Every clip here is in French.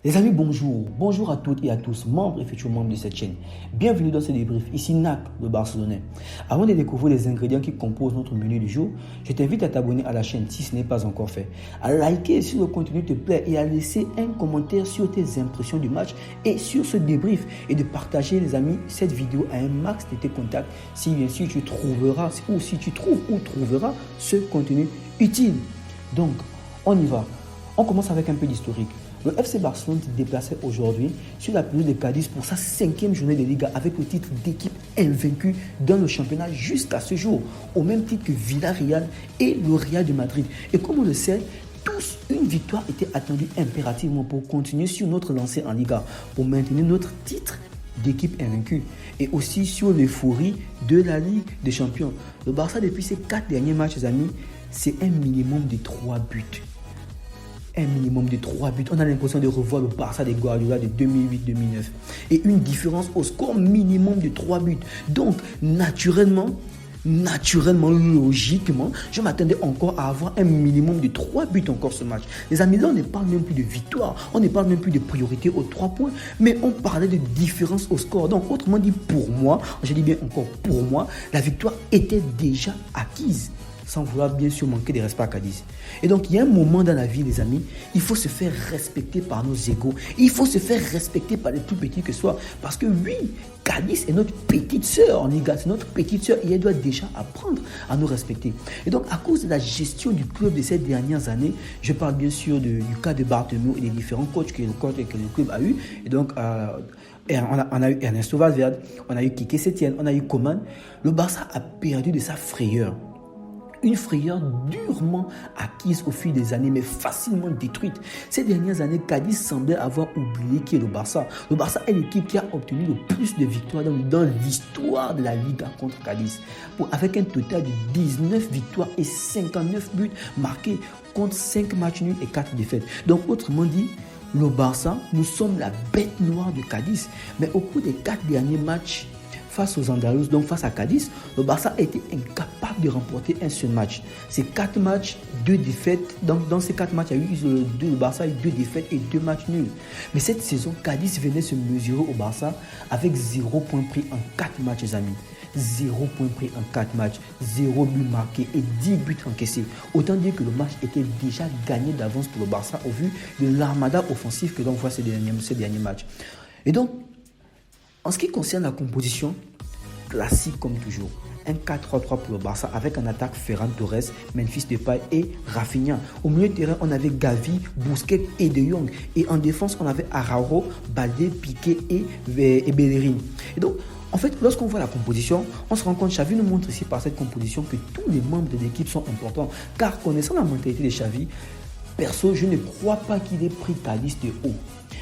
Les amis, bonjour. Bonjour à toutes et à tous, membres et futurs membres de cette chaîne. Bienvenue dans ce débrief. Ici NAC, le Barcelonais. Avant de découvrir les ingrédients qui composent notre menu du jour, je t'invite à t'abonner à la chaîne si ce n'est pas encore fait, à liker si le contenu te plaît et à laisser un commentaire sur tes impressions du match et sur ce débrief et de partager, les amis, cette vidéo à un max de tes contacts si bien sûr tu trouveras ou si tu trouves ou trouveras ce contenu utile. Donc, on y va. On commence avec un peu d'historique. Le FC Barcelone se déplaçait aujourd'hui sur la pelouse de Cadiz pour sa 5e journée de Liga avec le titre d'équipe invaincue dans le championnat jusqu'à ce jour, au même titre que Villarreal et le Real de Madrid. Et comme on le sait, tous, une victoire était attendue impérativement pour continuer sur notre lancée en Liga, pour maintenir notre titre d'équipe invaincue et aussi sur l'euphorie de la Ligue des Champions. Le Barça, depuis ses 4 derniers matchs, les amis, c'est un minimum de 3 buts. Un minimum de 3 buts. On a l'impression de revoir le Barça de Guardiola de 2008-2009. Et une différence au score minimum de 3 buts. Donc, naturellement, logiquement, je m'attendais encore à avoir un minimum de 3 buts encore ce match. Les amis, là, on ne parle même plus de victoire. On ne parle même plus de priorité aux 3 points. Mais on parlait de différence au score. Donc, autrement dit, pour moi, je dis bien encore pour moi, la victoire était déjà acquise, sans vouloir bien sûr manquer de respect à Cadiz. Et donc, il y a un moment dans la vie, les amis, il faut se faire respecter par nos égos. Il faut se faire respecter par les plus petits que ce soit. Parce que oui, Cadiz est notre petite sœur en Liga, c'est notre petite sœur et elle doit déjà apprendre à nous respecter. Et donc, à cause de la gestion du club de ces dernières années, je parle bien sûr du cas de Bartomeu et des différents coachs que le club a eu. Et donc, on a eu Ernesto Valverde, on a eu Quique Setién, on a eu Koeman. Le Barça a perdu de sa frayeur. Une frayeur durement acquise au fil des années, mais facilement détruite. Ces dernières années, Cadiz semblait avoir oublié qui est le Barça. Le Barça est l'équipe qui a obtenu le plus de victoires dans l'histoire de la Liga contre Cadiz, avec un total de 19 victoires et 59 buts marqués contre 5 matchs nuls et 4 défaites. Donc, autrement dit, le Barça, nous sommes la bête noire de Cadiz. Mais au cours des 4 derniers matchs, face aux Andalous, donc face à Cadiz, le Barça a été incapable de remporter un seul match. Ces 4 matchs, 2 défaites. Dans ces 4 matchs, le Barça a eu 2 défaites et 2 matchs nuls. Mais cette saison, Cadiz venait se mesurer au Barça avec 0 point pris en 4 matchs, les amis. 0 point pris en 4 matchs, 0 but marqué et 10 buts encaissés. Autant dire que le match était déjà gagné d'avance pour le Barça au vu de l'armada offensive que l'on voit ces derniers matchs. Et donc, en ce qui concerne la composition, classique comme toujours, un 4-3-3 pour le Barça avec en attaque Ferran Torres, Memphis Depay et Rafinha. Au milieu de terrain, on avait Gavi, Busquets et De Jong. Et en défense, on avait Araujo, Balde, Piqué et Bellerin. Et donc, en fait, lorsqu'on voit la composition, on se rend compte, Xavi nous montre ici par cette composition que tous les membres de l'équipe sont importants. Car connaissant la mentalité de Xavi, perso, je ne crois pas qu'il ait pris Cadiz de haut.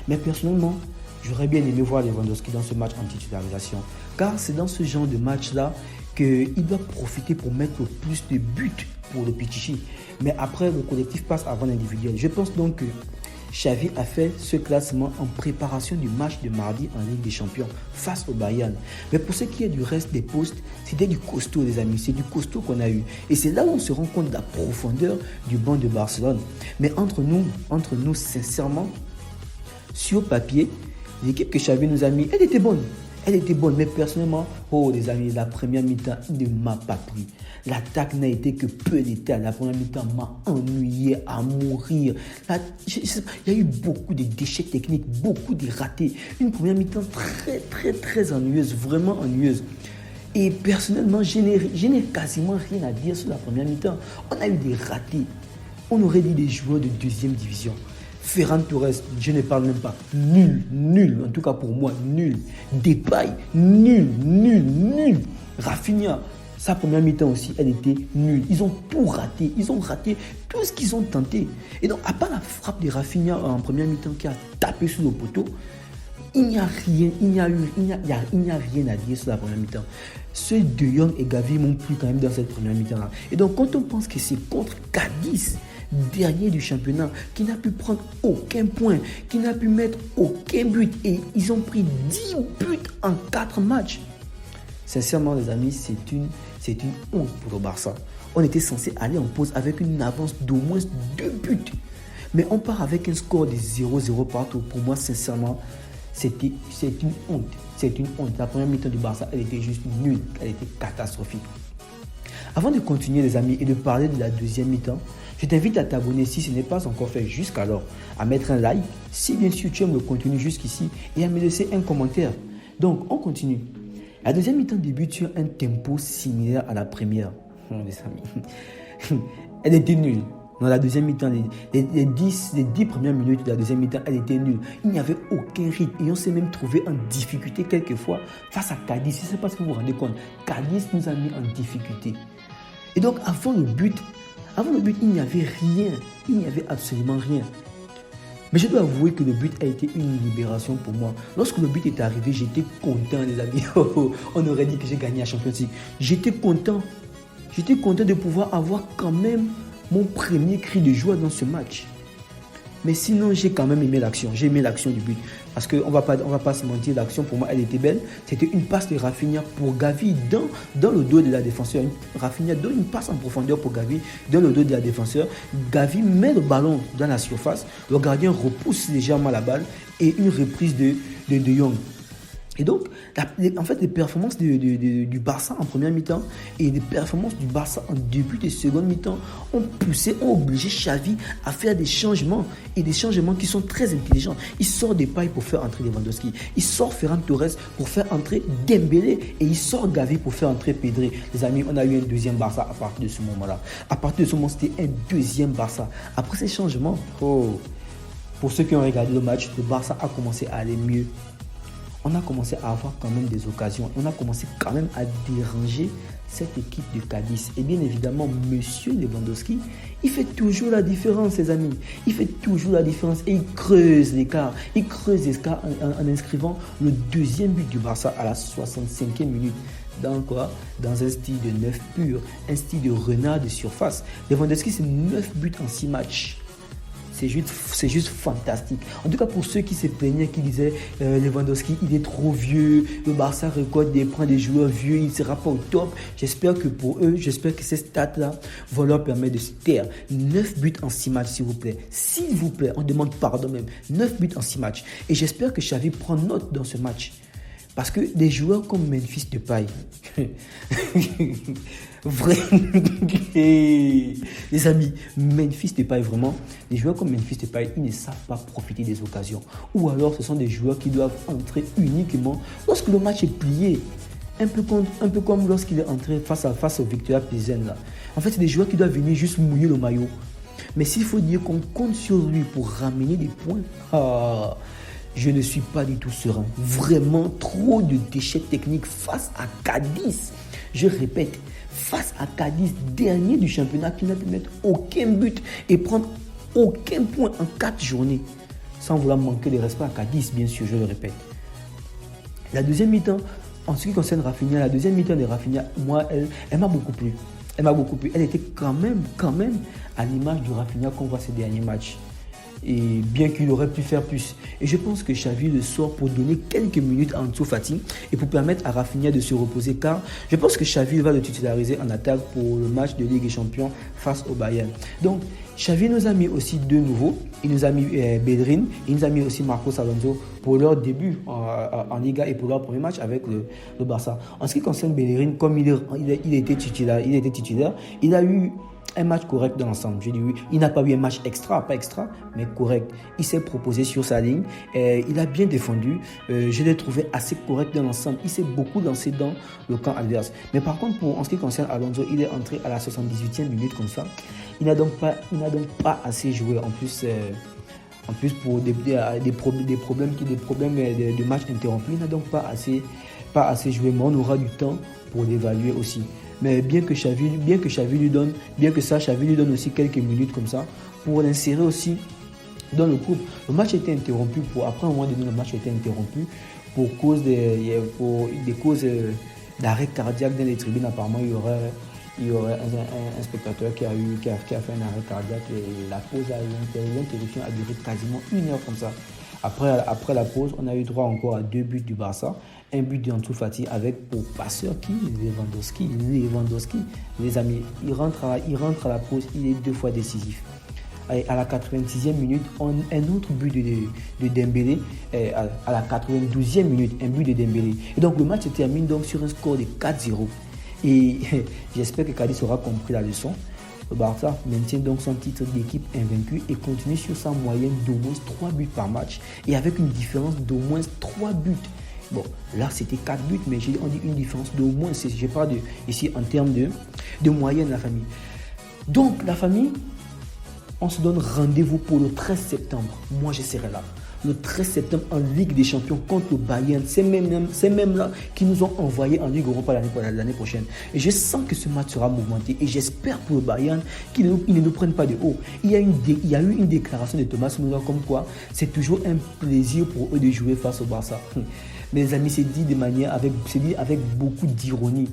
Mais personnellement, j'aurais bien aimé voir Lewandowski dans ce match en titularisation. Car c'est dans ce genre de match-là qu'il doit profiter pour mettre le plus de buts pour le Pichichi. Mais après, le collectif passe avant l'individuel. Je pense donc que Xavi a fait ce classement en préparation du match de mardi en Ligue des Champions face au Bayern. Mais pour ce qui est du reste des postes, c'était du costaud, les amis. C'est du costaud qu'on a eu. Et c'est là où on se rend compte de la profondeur du banc de Barcelone. Mais entre nous, sincèrement, sur papier, l'équipe que Xavi nous a mis, elle était bonne. Mais personnellement, les amis, la première mi-temps ne m'a pas pris. L'attaque n'a été que peu d'état. La première mi-temps m'a ennuyé à mourir. Il y a eu beaucoup de déchets techniques, beaucoup de ratés. Une première mi-temps très ennuyeuse, vraiment ennuyeuse. Et personnellement, je n'ai quasiment rien à dire sur la première mi-temps. On a eu des ratés. On aurait dit des joueurs de deuxième division. Ferran Torres, je ne parle même pas. Nul. En tout cas pour moi, nul. Depay, nul. Rafinha, sa première mi-temps aussi, elle était nulle. Ils ont tout raté. Ils ont raté tout ce qu'ils ont tenté. Et donc, à part la frappe de Rafinha en première mi-temps qui a tapé sous le poteau, il n'y a rien à dire sur la première mi-temps. Ceux De Jong et Gavi m'ont plu quand même dans cette première mi-temps-là. Et donc, quand on pense que c'est contre Cadiz, dernier du championnat, qui n'a pu prendre aucun point, qui n'a pu mettre aucun but, et ils ont pris 10 buts en 4 matchs. Sincèrement, les amis, c'est une honte pour le Barça. On était censé aller en pause avec une avance d'au moins 2 buts. Mais on part avec un score de 0-0 partout. Pour moi, sincèrement, c'est une honte. C'est une honte. La première mi-temps du Barça, elle était juste nulle. Elle était catastrophique. Avant de continuer, les amis, et de parler de la deuxième mi-temps, je t'invite à t'abonner si ce n'est pas encore fait jusqu'alors, à mettre un like, si bien sûr tu aimes le contenu jusqu'ici, et à me laisser un commentaire. Donc, on continue. La deuxième mi-temps débute sur un tempo similaire à la première. Les amis, elle était nulle. Dans la deuxième mi-temps, les 10 premières minutes de la deuxième mi-temps, elle était nulle. Il n'y avait aucun rythme et on s'est même trouvé en difficulté quelquefois face à Cadiz. Je ne sais pas si vous vous rendez compte. Cadiz nous a mis en difficulté. Et donc, avant le but, il n'y avait rien. Il n'y avait absolument rien. Mais je dois avouer que le but a été une libération pour moi. Lorsque le but est arrivé, j'étais content, les amis. On aurait dit que j'ai gagné la Champions League. J'étais content. J'étais content de pouvoir avoir quand même mon premier cri de joie dans ce match. Mais sinon, j'ai quand même aimé l'action. J'ai aimé l'action du but. Parce qu'on va pas se mentir, l'action pour moi, elle était belle. C'était une passe de Rafinha pour Gavi dans le dos de la défenseur. Rafinha donne une passe en profondeur pour Gavi dans le dos de la défenseur. Gavi met le ballon dans la surface. Le gardien repousse légèrement la balle et une reprise de De Jong. Et donc, en fait, les performances du Barça en première mi-temps et les performances du Barça en début de seconde mi-temps ont obligé Xavi à faire des changements et des changements qui sont très intelligents. Il sort Depay pour faire entrer Lewandowski, il sort Ferran Torres pour faire entrer Dembélé et il sort Gavi pour faire entrer Pedri. Les amis, on a eu un deuxième Barça à partir de ce moment-là. À partir de ce moment, c'était un deuxième Barça. Après ces changements, pour ceux qui ont regardé le match, le Barça a commencé à aller mieux. On a commencé à avoir quand même des occasions. On a commencé quand même à déranger cette équipe de Cadiz. Et bien évidemment, monsieur Lewandowski, il fait toujours la différence, les amis. Il fait toujours la différence et il creuse l'écart. Il creuse l'écart en inscrivant le deuxième but du Barça à la 65e minute. Dans quoi? Dans un style de 9 pur, un style de renard de surface. Lewandowski, c'est 9 buts en 6 matchs. C'est juste fantastique. En tout cas, pour ceux qui se plaignaient, qui disaient Lewandowski, il est trop vieux, le Barça prend des joueurs vieux, il ne sera pas au top. J'espère que pour eux, ces stats-là vont leur permettre de se taire. 9 buts en 6 matchs, s'il vous plaît. S'il vous plaît, on demande pardon même. 9 buts en 6 matchs. Et j'espère que Xavi prend note dans ce match. Parce que des joueurs comme Memphis Depay, vraiment, les amis, Memphis Depay, vraiment, les joueurs comme Memphis Depay, ils ne savent pas profiter des occasions. Ou alors, ce sont des joueurs qui doivent entrer uniquement lorsque le match est plié. Un peu comme lorsqu'il est entré face au Victoria Pilsen. Là. En fait, c'est des joueurs qui doivent venir juste mouiller le maillot. Mais s'il faut dire qu'on compte sur lui pour ramener des points, je ne suis pas du tout serein. Vraiment trop de déchets techniques face à Cadiz. Je répète, face à Cadiz, dernier du championnat qui n'a pu mettre aucun but et prendre aucun point en 4 journées. Sans vouloir manquer de respect à Cadiz, bien sûr, je le répète. La deuxième mi-temps, en ce qui concerne Rafinha, la deuxième mi-temps de Rafinha, moi, elle m'a beaucoup plu. Elle m'a beaucoup plu. Elle était quand même à l'image du Rafinha qu'on voit ces derniers matchs. Et bien qu'il aurait pu faire plus. Et je pense que Xavi le sort pour donner quelques minutes à Ansu Fati et pour permettre à Rafinha de se reposer, car je pense que Xavi va le titulariser en attaque pour le match de Ligue des Champions face au Bayern. Donc Xavi nous a mis aussi deux nouveaux. Il nous a mis Bellerin, il nous a mis aussi Marcos Alonso pour leur début en Liga et pour leur premier match avec le Barça. En ce qui concerne Bellerin, comme il était titulaire, il a eu un match correct dans l'ensemble. Je dis oui, il n'a pas eu un match pas extra, mais correct. Il s'est proposé sur sa ligne, il a bien défendu. Je l'ai trouvé assez correct dans l'ensemble. Il s'est beaucoup lancé dans le camp adverse. Mais par contre, en ce qui concerne Alonso, il est entré à la 78e minute comme ça. Il n'a donc pas assez joué. En plus pour des problèmes de match interrompus, il n'a donc pas assez joué. Mais on aura du temps pour l'évaluer aussi. Mais bien que Xavi lui donne aussi quelques minutes comme ça pour l'insérer aussi dans le groupe. Le match a été interrompu après un moment donné, le match a été interrompu pour des causes d'arrêt cardiaque dans les tribunes. Apparemment, il y aurait un spectateur qui a fait un arrêt cardiaque et la pause l'interruption a duré quasiment 1 heure comme ça. Après la pause, on a eu droit encore à 2 buts du Barça. Un but d'Ansu Fati avec pour passeur qui Lewandowski. Les amis, il rentre à la pause, il est 2 fois décisif. à la 86e minute, un autre but de Dembélé. À la 92e minute, un but de Dembélé. Et donc le match se termine donc sur un score de 4-0. Et j'espère que Cadiz aura compris la leçon. Le Barça maintient donc son titre d'équipe invaincue et continue sur sa moyenne d'au moins 3 buts par match et avec une différence d'au moins 3 buts. Bon, là c'était 4 buts, mais on dit une différence d'au moins, je parle ici en termes de moyenne, la famille. Donc la famille, on se donne rendez-vous pour le 13 septembre. Moi je serai là. Le 13 septembre en Ligue des Champions contre le Bayern. C'est même là qui nous ont envoyé en Ligue Europa l'année prochaine. Et je sens que ce match sera mouvementé. Et j'espère pour le Bayern qu'ils ne nous prennent pas de haut. Il y a eu une déclaration de Thomas Müller comme quoi c'est toujours un plaisir pour eux de jouer face au Barça. Mais les amis, c'est dit avec beaucoup d'ironie.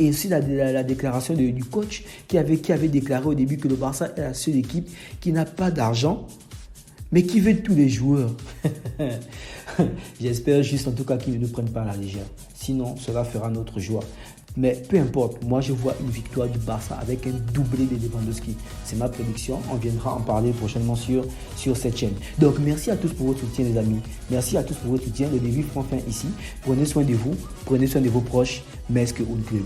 Et aussi la déclaration du coach qui avait déclaré au début que le Barça est la seule équipe qui n'a pas d'argent, mais qui veut tous les joueurs. J'espère juste en tout cas qu'ils ne nous prennent pas à la légère. Sinon, cela fera notre joie. Mais peu importe, moi je vois une victoire du Barça avec un doublé de Lewandowski. C'est ma prédiction. On viendra en parler prochainement sur cette chaîne. Donc merci à tous pour votre soutien les amis. Merci à tous pour votre soutien. Le début prend fin ici. Prenez soin de vous, prenez soin de vos proches. Mesque Club.